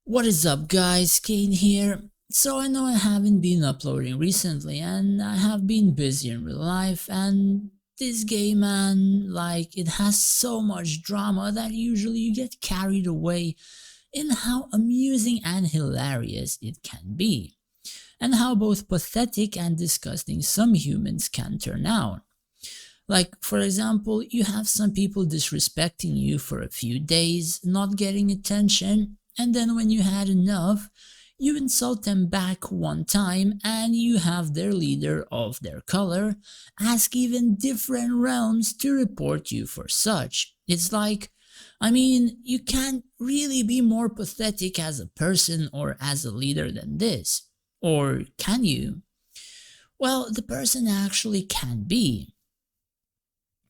What is up guys, Kane here. So I know I haven't been uploading recently and I have been busy in real life, and this game, man, like, it has so much drama that usually you get carried away in how amusing and hilarious it can be, and how both pathetic and disgusting some humans can turn out. Like, for example, you have some people disrespecting you for a few days, not getting attention, and then when you had enough, you insult them back one time, and you have their leader of their color ask even different realms to report you for such. It's like, you can't really be more pathetic as a person or as a leader than this. Or can you? Well, the person actually can be.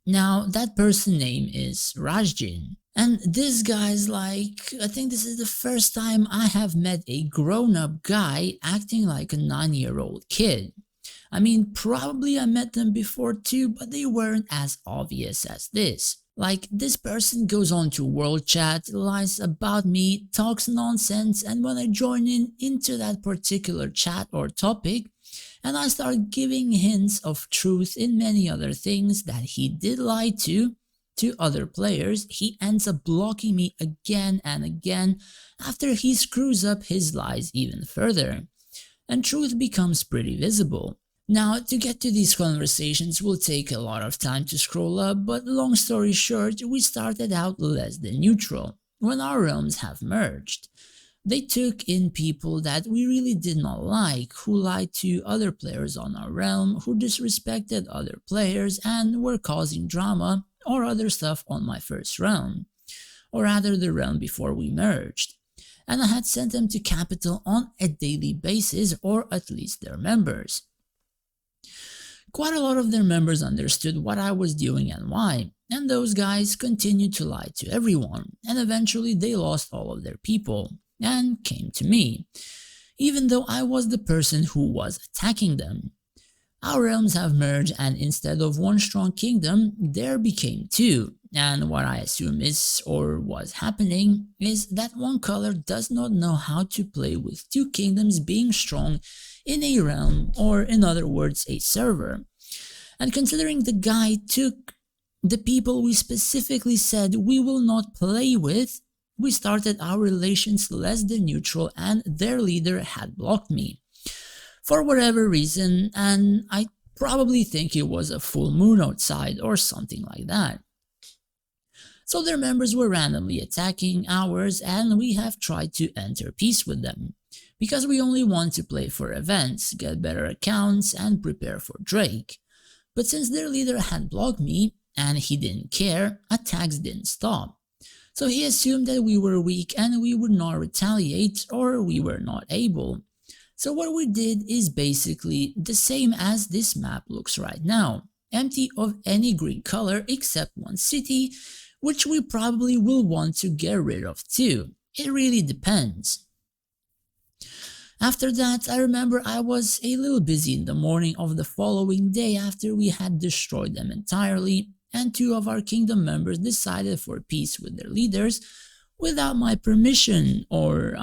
Now, that person name is Rajin. And this guy's like, I think this is the first time I have met a grown-up guy acting like a 9-year-old kid. Probably I met them before too, but they weren't as obvious as this. Like, this person goes on to world chat, lies about me, talks nonsense, and when I join in into that particular chat or topic, and I start giving hints of truth in many other things that he did lie to other players, he ends up blocking me again and again after he screws up his lies even further, and truth becomes pretty visible. Now, to get to these conversations will take a lot of time to scroll up, but long story short, we started out less than neutral when our realms have merged. They took in people that we really did not like, who lied to other players on our realm, who disrespected other players and were causing drama or other stuff on my first realm, or rather the realm before we merged. And I had sent them to capital on a daily basis, or at least their members. Quite a lot of their members understood what I was doing and why, and those guys continued to lie to everyone, and eventually they lost all of their people and came to me, even though I was the person who was attacking them. Our realms have merged, and instead of one strong kingdom, there became two, and what I assume is or was happening is that one color does not know how to play with two kingdoms being strong in a realm, or in other words, a server. And considering the guy took the people we specifically said we will not play with, we started our relations less than neutral, and their leader had blocked me for whatever reason, and I probably think it was a full moon outside or something like that. So their members were randomly attacking ours, and we have tried to enter peace with them, because we only want to play for events, get better accounts, and prepare for Drake. But since their leader had blocked me, and he didn't care, attacks didn't stop. So he assumed that we were weak and we would not retaliate, or we were not able. So what we did is basically the same as this map looks right now, empty of any green color except one city, which we probably will want to get rid of too. It really depends. After that, I remember I was a little busy in the morning of the following day after we had destroyed them entirely, and two of our kingdom members decided for peace with their leaders without my permission or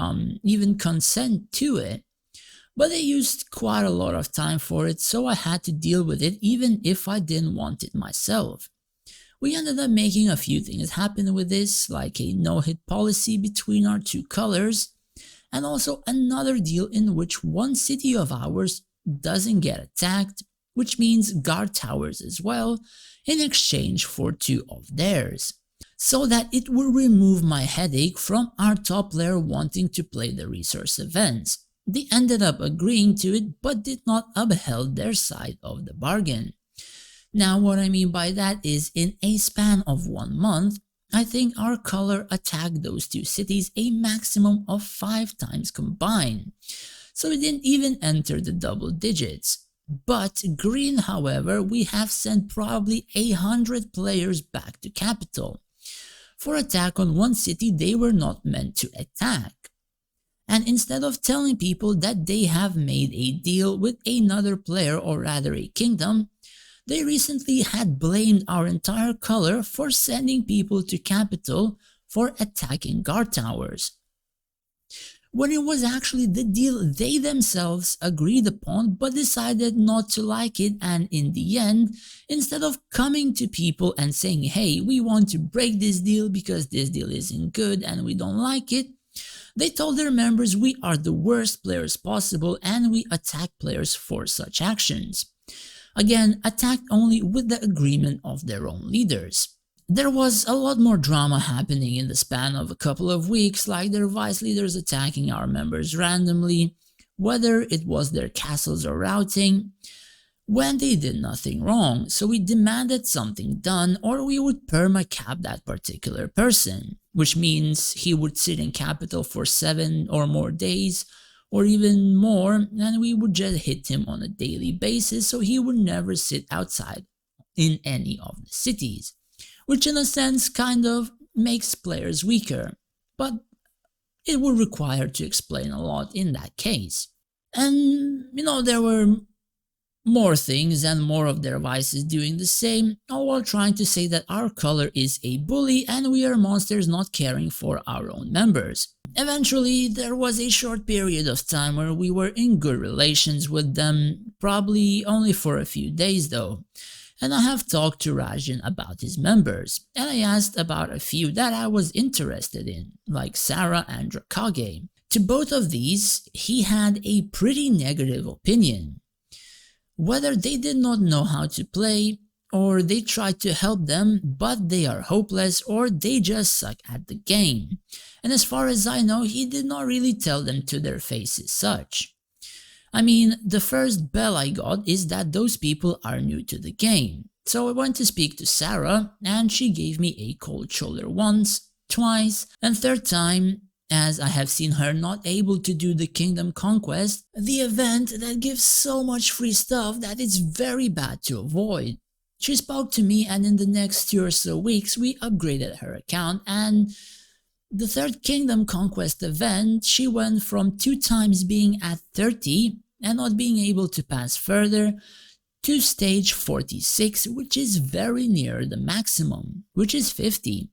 even consent to it. But they used quite a lot of time for it, so I had to deal with it even if I didn't want it myself. We ended up making a few things happen with this, like a no-hit policy between our two colors, and also another deal in which one city of ours doesn't get attacked, which means guard towers as well, in exchange for two of theirs, so that it would remove my headache from our top player wanting to play the resource events. They ended up agreeing to it, but did not upheld their side of the bargain. Now what I mean by that is, in a span of 1 month, I think our color attacked those two cities a maximum of 5 times combined, so it didn't even enter the double digits. But green, however, we have sent probably 100 players back to capital for attack on one city they were not meant to attack. And instead of telling people that they have made a deal with another player, or rather a kingdom, they recently had blamed our entire color for sending people to capital for attacking guard towers. when it was actually the deal they themselves agreed upon but decided not to like it, and in the end, instead of coming to people and saying, hey, we want to break this deal because this deal isn't good and we don't like it, they told their members we are the worst players possible and we attack players for such actions. Again, attacked only with the agreement of their own leaders. There was a lot more drama happening in the span of a couple of weeks, like their vice leaders attacking our members randomly, whether it was their castles or routing, when they did nothing wrong, so we demanded something done or we would perma-cap that particular person, which means he would sit in capital for 7 or more days, or even more, and we would just hit him on a daily basis so he would never sit outside in any of the cities, which in a sense kind of makes players weaker, but it would require to explain a lot in that case. And there were more things and more of their vices doing the same, all while trying to say that our color is a bully and we are monsters not caring for our own members. Eventually, there was a short period of time where we were in good relations with them, probably only for a few days though. And I have talked to Rajan about his members, and I asked about a few that I was interested in, like Sarah and Drakage. To both of these, he had a pretty negative opinion. Whether they did not know how to play, or they tried to help them but they are hopeless, or they just suck at the game. And as far as I know, he did not really tell them to their faces such. I mean, the first bell I got is that those people are new to the game. So I went to speak to Sarah and she gave me a cold shoulder once, twice, and third time, as I have seen her not able to do the Kingdom Conquest, the event that gives so much free stuff that it's very bad to avoid. She spoke to me and in the next 2 or so weeks we upgraded her account, and the third Kingdom Conquest event she went from 2 times being at 30 and not being able to pass further to stage 46, which is very near the maximum, which is 50.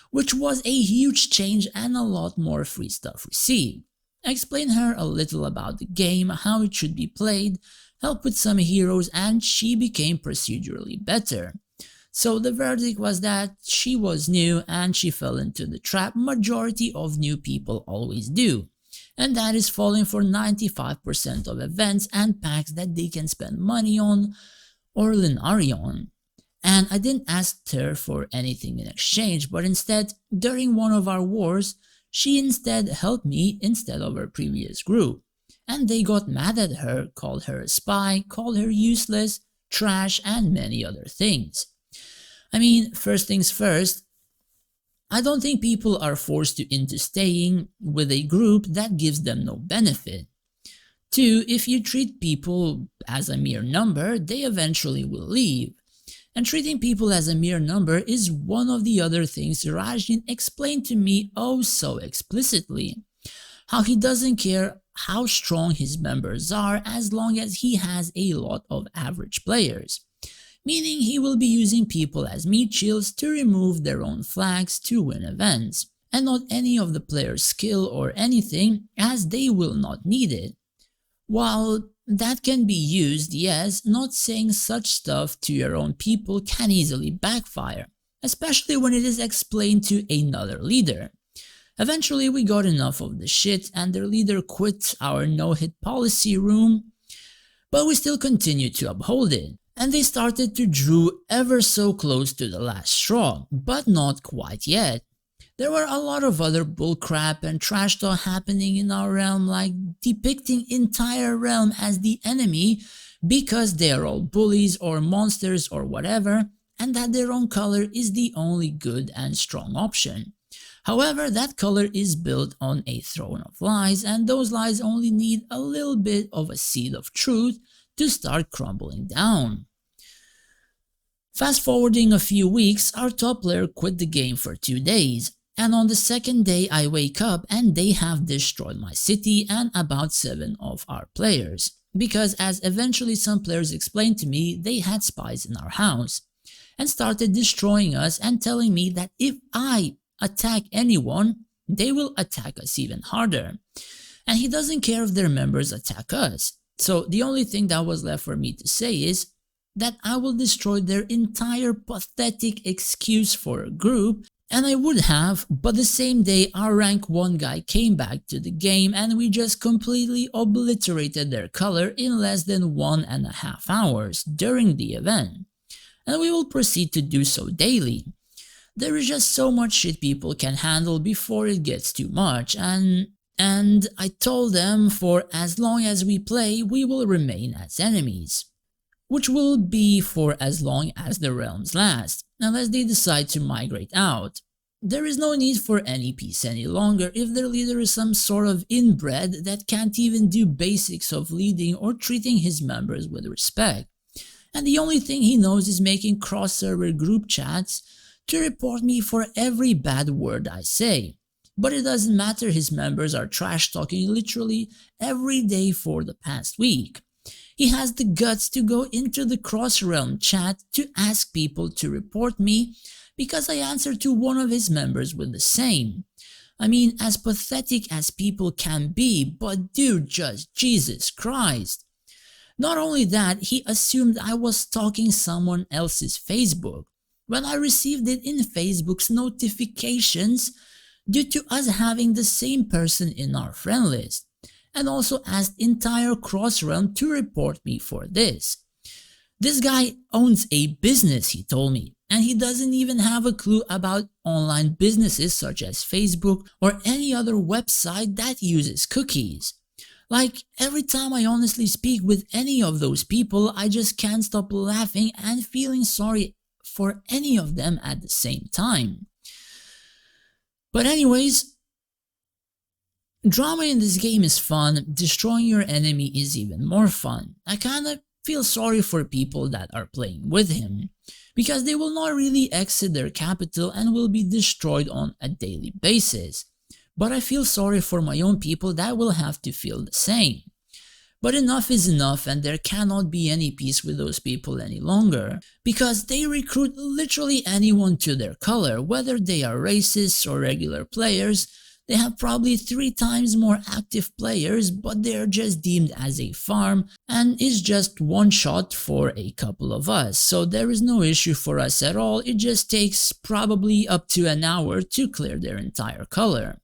Which was a huge change and a lot more free stuff received. I explained her a little about the game, how it should be played, helped with some heroes, and she became procedurally better. So the verdict was that she was new and she fell into the trap majority of new people always do, and that is falling for 95% of events and packs that they can spend money on or Linari on. And I didn't ask her for anything in exchange, but instead, during one of our wars, she instead helped me instead of her previous group. And they got mad at her, called her a spy, called her useless, trash, and many other things. I mean, first things first, I don't think people are forced into staying with a group that gives them no benefit. 2, if you treat people as a mere number, they eventually will leave. And treating people as a mere number is one of the other things Rajin explained to me oh so explicitly. How he doesn't care how strong his members are as long as he has a lot of average players. Meaning he will be using people as meat shields to remove their own flags to win events, and not any of the players' skill or anything, as they will not need it. While that can be used, yes, not saying such stuff to your own people can easily backfire, especially when it is explained to another leader. Eventually we got enough of the shit and their leader quit our no-hit policy room, but we still continued to uphold it, and they started to draw ever so close to the last straw, but not quite yet. There were a lot of other bullcrap and trash talk happening in our realm, like depicting entire realm as the enemy because they are all bullies or monsters or whatever, and that their own color is the only good and strong option. However, that color is built on a throne of lies, and those lies only need a little bit of a seed of truth to start crumbling down. Fast forwarding a few weeks, our top player quit the game for 2 days. And on the second day I wake up and they have destroyed my city and about 7 of our players. Because as eventually some players explained to me, they had spies in our house and started destroying us and telling me that if I attack anyone, they will attack us even harder. and he doesn't care if their members attack us. So the only thing that was left for me to say is that I will destroy their entire pathetic excuse for a group, and I would have, but the same day our rank 1 guy came back to the game and we just completely obliterated their color in less than 1.5 hours during the event. And we will proceed to do so daily. There is just so much shit people can handle before it gets too much, and I told them for as long as we play we will remain as enemies, which will be for as long as the realms last, unless they decide to migrate out. There is no need for any peace any longer if their leader is some sort of inbred that can't even do basics of leading or treating his members with respect, and the only thing he knows is making cross-server group chats to report me for every bad word I say. But it doesn't matter, his members are trash talking literally every day for the past week. He has the guts to go into the cross-realm chat to ask people to report me because I answered to one of his members with the same. I mean, as pathetic as people can be, but dude, just Jesus Christ. Not only that, he assumed I was stalking someone else's Facebook when I received it in Facebook's notifications due to us having the same person in our friend list, and also asked entire Crossrealm to report me for this. This guy owns a business, he told me, and he doesn't even have a clue about online businesses such as Facebook or any other website that uses cookies. Like, every time I honestly speak with any of those people, I just can't stop laughing and feeling sorry for any of them at the same time. But anyways, drama in this game is fun, destroying your enemy is even more fun. I kinda feel sorry for people that are playing with him, because they will not really exit their capital and will be destroyed on a daily basis. But I feel sorry for my own people that will have to feel the same. But enough is enough, and there cannot be any peace with those people any longer, because they recruit literally anyone to their color, whether they are racists or regular players. They have probably 3 times more active players, but they are just deemed as a farm and is just one shot for a couple of us, so there is no issue for us at all. It just takes probably up to an hour to clear their entire color.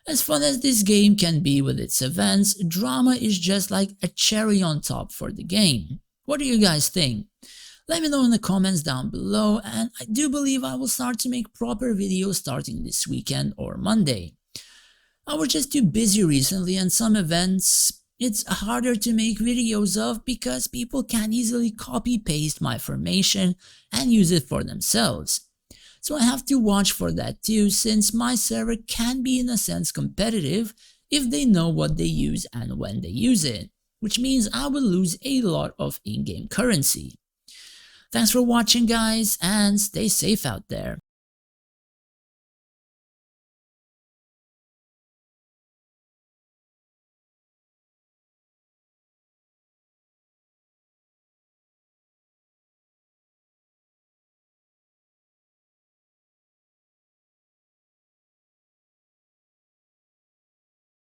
As fun as this game can be with its events, drama is just like a cherry on top for the game. What do you guys think? Let me know in the comments down below, and I do believe I will start to make proper videos starting this weekend or Monday. I was just too busy recently, and some events it's harder to make videos of because people can easily copy paste my information and use it for themselves. So I have to watch for that too, since my server can be in a sense competitive if they know what they use and when they use it, which means I will lose a lot of in-game currency. Thanks for watching guys, and stay safe out there.